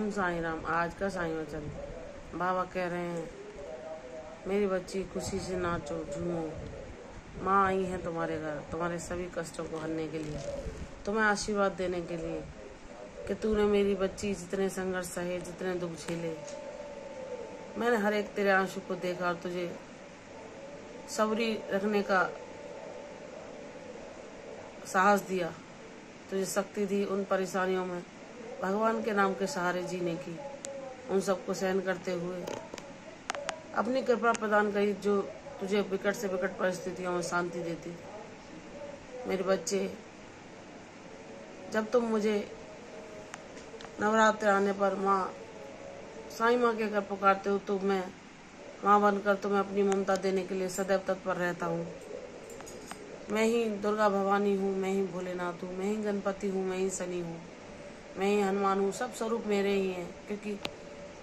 ओम साईं राम। आज का साईं वचन बाबा कह रहे हैं, मेरी बच्ची खुशी से नाचो झूमो। माँ आई है तुम्हारे घर, तुम्हारे सभी कष्टों को हरने के लिए, तुम्हें आशीर्वाद देने के लिए कि तूने मेरी बच्ची जितने संघर्ष सहे, जितने दुख झेले, मैंने हर एक तेरे आंसू को देखा और तुझे सबरी रखने का साहस दिया, तुझे शक्ति दी उन परेशानियों में भगवान के नाम के सहारे जीने की, उन सबको सहन करते हुए अपनी कृपा प्रदान करी जो तुझे विकट से विकट परिस्थितियों में शांति देती। मेरे बच्चे, जब तुम मुझे नवरात्र आने पर माँ साईं माँ के घर पुकारते हो तो मैं माँ बनकर तुम्हें अपनी ममता देने के लिए सदैव तत्पर रहता हूँ। मैं ही दुर्गा भवानी हूँ, मैं ही भोलेनाथ हूँ, मैं ही गणपति हूँ, मैं ही शनि हूँ, मैं ही हनुमान हूँ। सब स्वरूप मेरे ही हैं, क्योंकि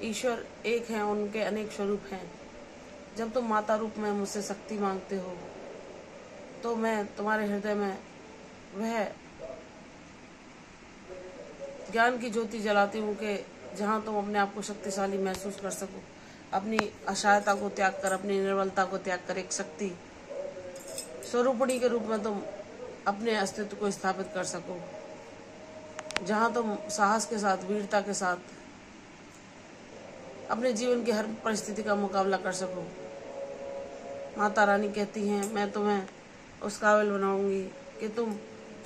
ईश्वर एक है, उनके अनेक स्वरूप हैं। जब तुम माता रूप में मुझसे शक्ति मांगते हो तो मैं तुम्हारे हृदय में वह ज्ञान की ज्योति जलाती हूँ कि जहाँ तुम अपने आप को शक्तिशाली महसूस कर सको, अपनी असहायता को त्याग कर, अपनी निर्बलता को त्याग कर एक शक्ति स्वरूपणी के रूप में तुम अपने अस्तित्व को स्थापित कर सको, जहाँ तुम साहस के साथ, वीरता के साथ अपने जीवन की हर परिस्थिति का मुकाबला कर सको। माता रानी कहती हैं, मैं तुम्हें उस काबिल बनाऊंगी कि तुम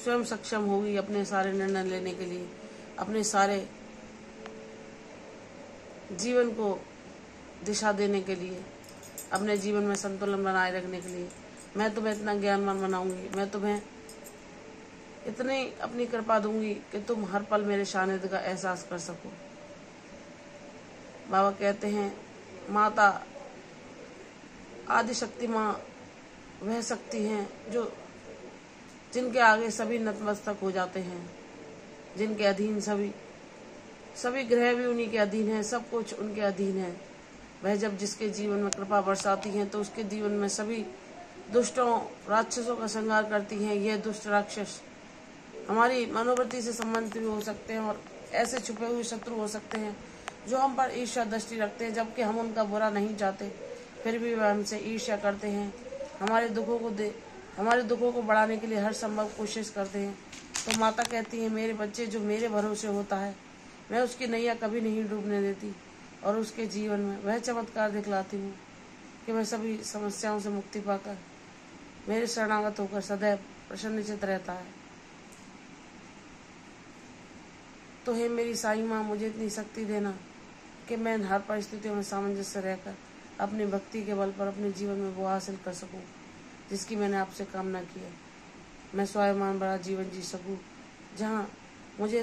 स्वयं सक्षम होगी अपने सारे निर्णय लेने के लिए, अपने सारे जीवन को दिशा देने के लिए, अपने जीवन में संतुलन बनाए रखने के लिए। मैं तुम्हें इतना ज्ञानवान बनाऊंगी, मैं तुम्हें इतनी अपनी कृपा दूंगी कि तुम हर पल मेरे सानिध्य का एहसास कर सको। बाबा कहते हैं, माता आदि शक्ति माँ वह शक्ति हैं जो जिनके आगे सभी नतमस्तक हो जाते हैं, जिनके अधीन सभी ग्रह भी उन्हीं के अधीन हैं, सब कुछ उनके अधीन है। वह जब जिसके जीवन में कृपा बरसाती हैं तो उसके जीवन में सभी दुष्टों राक्षसों का संहार करती हैं। यह दुष्ट राक्षस हमारी मनोवृत्ति से संबंधित भी हो सकते हैं और ऐसे छुपे हुए शत्रु हो सकते हैं जो हम पर ईर्ष्या दृष्टि रखते हैं, जबकि हम उनका बुरा नहीं चाहते, फिर भी वह हमसे ईर्ष्या करते हैं, हमारे दुखों को बढ़ाने के लिए हर संभव कोशिश करते हैं। तो माता कहती है, मेरे बच्चे, जो मेरे भरोसे होता है मैं उसकी नैया कभी नहीं डूबने देती और उसके जीवन में वह चमत्कार दिखलाती हूँ कि वह सभी समस्याओं से मुक्ति पाकर मेरे शरणागत होकर सदैव प्रसन्नचित्त रहता है। तो हे मेरी साईं माँ, मुझे इतनी शक्ति देना कि मैं हर परिस्थितियों में सामंजस्य रहकर अपनी भक्ति के बल पर अपने जीवन में वो हासिल कर सकूं जिसकी मैंने आपसे कामना की है। मैं स्वाभिमान भरा जीवन जी सकूं, जहाँ मुझे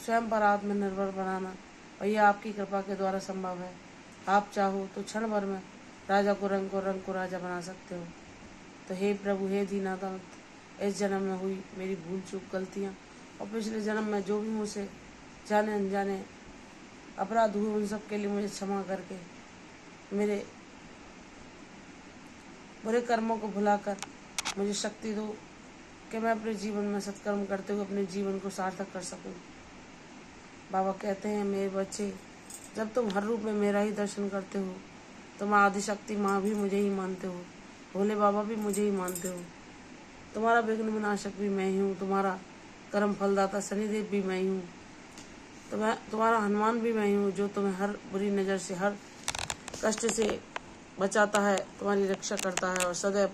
स्वयं पर आत्मनिर्भर बनाना और यह आपकी कृपा के द्वारा संभव है। आप चाहो तो क्षण भर में राजा को रंग को राजा बना सकते हो। तो हे प्रभु, हे दीनानाथ, इस जन्म में हुई मेरी भूल चूक, गलतियाँ और पिछले जन्म में जो भी मुझसे जाने अनजाने अपराध हुए, उन सब के लिए मुझे क्षमा करके मेरे बुरे कर्मों को भुलाकर मुझे शक्ति दो कि मैं अपने जीवन में सत्कर्म करते हुए अपने जीवन को सार्थक कर सकूं। बाबा कहते हैं, मेरे बच्चे, जब तुम हर रूप में मेरा ही दर्शन करते हो, तुम आदिशक्ति माँ भी मुझे ही मानते हो, भोले बाबा भी मुझे ही मानते हो, तुम्हारा विघ्न विनाशक भी मैं ही हूँ, तुम्हारा कर्म फलदाता शनिदेव भी मैं ही हूँ, तुम्हारा हनुमान भी मैं ही हूँ, जो तुम्हें हर बुरी नज़र से, हर कष्ट से बचाता है, तुम्हारी रक्षा करता है और सदैव